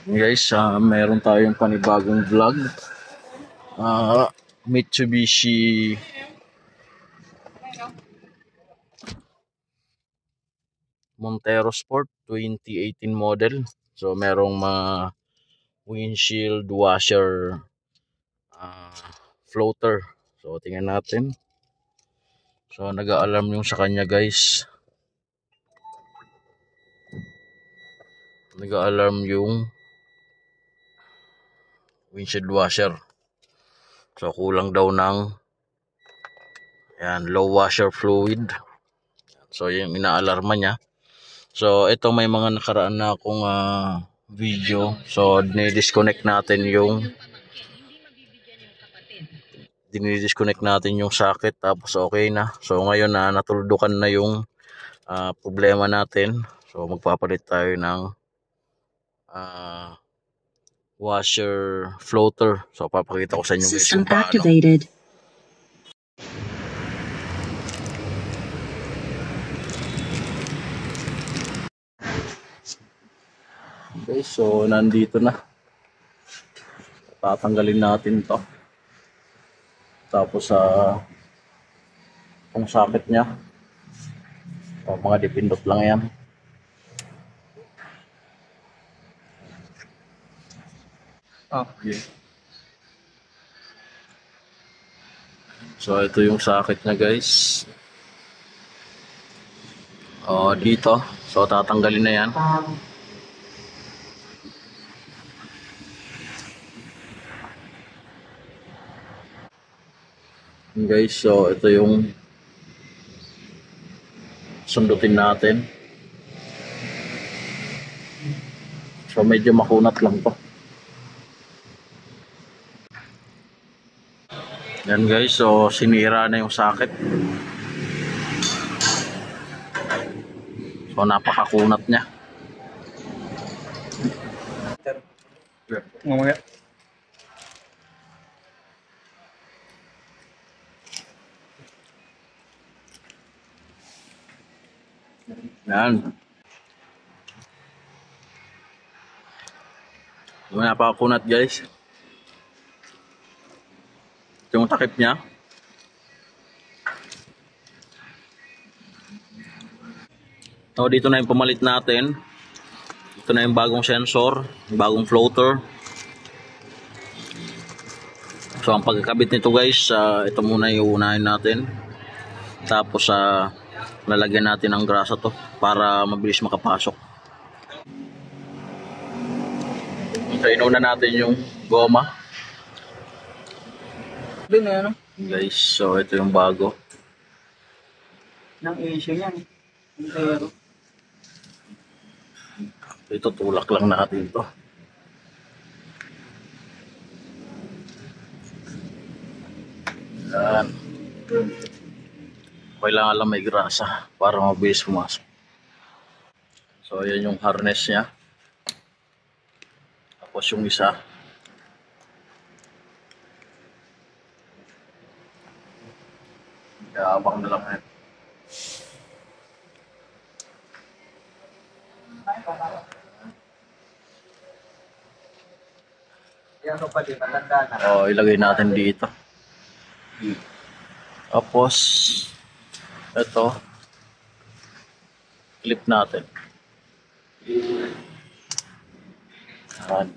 Guys, meron tayong panibagong vlog. Mitsubishi Montero Sport 2018 model. So merong mga windshield washer floater. So tingnan natin. So nag-a-alarm yung sa kanya, guys. Nag-a-alarm yung windshield washer. So kulang daw ng low washer fluid. So yung ina-alarma niya. So ito, may mga nakaraan na akong video. So dinidisconnect natin yung socket, tapos okay na. So ngayon na natuldukan na yung problema natin. So magpapalit tayo ng washer floater. So papakita ko sa inyo guys kung paano. Okay, so nandito na. Tatanggalin natin to. Tapos yung socket niya. O, mga dipindot lang yan. Okay. So ito yung socket niya, guys. O, dito. So tatanggalin na yan. Guys, so ito yung sundutin natin. So medyo makunat lang to. Yan guys, so sinira na yung socket. So napakakunat niya. Mamaya. Yan. Napakakunat guys. Ito yung takip niya. So dito na yung pumalit natin. Ito na yung bagong sensor, bagong floater. So ang pagkakabit nito guys, ito muna yung unahin natin. Tapos lalagyan natin ng grasa to para mabilis makapasok. So inuna natin yung goma. Doon na ano? Guys, so ito yung bago. Nang issue yan. Pero ito, tulak lang natin to. Yan. Kailangan lang may grasa para mabilis pumasok. So yan yung harness niya. Tapos yung isa. Kaya abang na lang yan. yan ko pa din, matanda na. O, ilagay natin dito. Tapos ito, clip natin. Yan.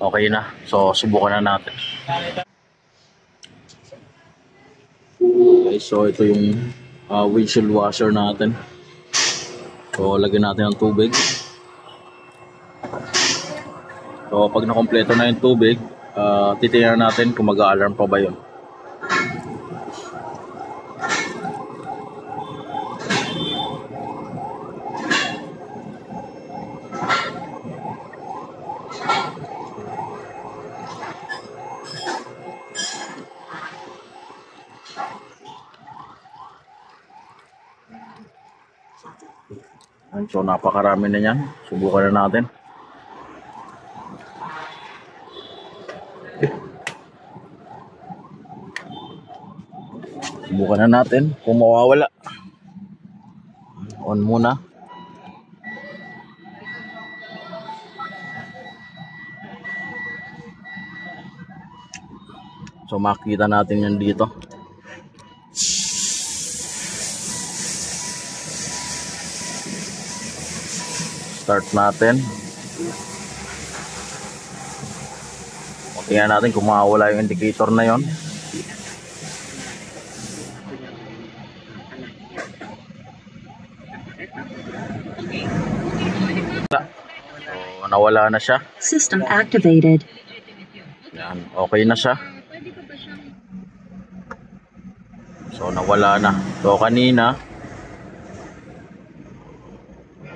Okay na. So subukan na natin. Okay, so ito yung windshield washer natin. So lagyan natin ng tubig. So pag nakompleto na yung tubig, titingnan natin kung mag-a-alarm pa ba yun. So napakarami na yan. Subukan na natin. Subukan na natin kung mawawala. On muna. So makita natin yan dito. Start natin. Tingnan natin kung mawawala yung indicator na yon. So, nawala na siya. System activated. Yan, okay na siya. So, nawala na. So, kanina,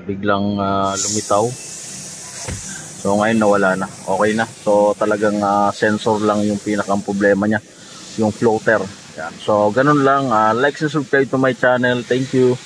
biglang lumitaw. So ngayon nawala na. Okay na. So talagang sensor lang yung pinakang problema niya, yung floater. Yan. So ganun lang. Like and subscribe to my channel. Thank you.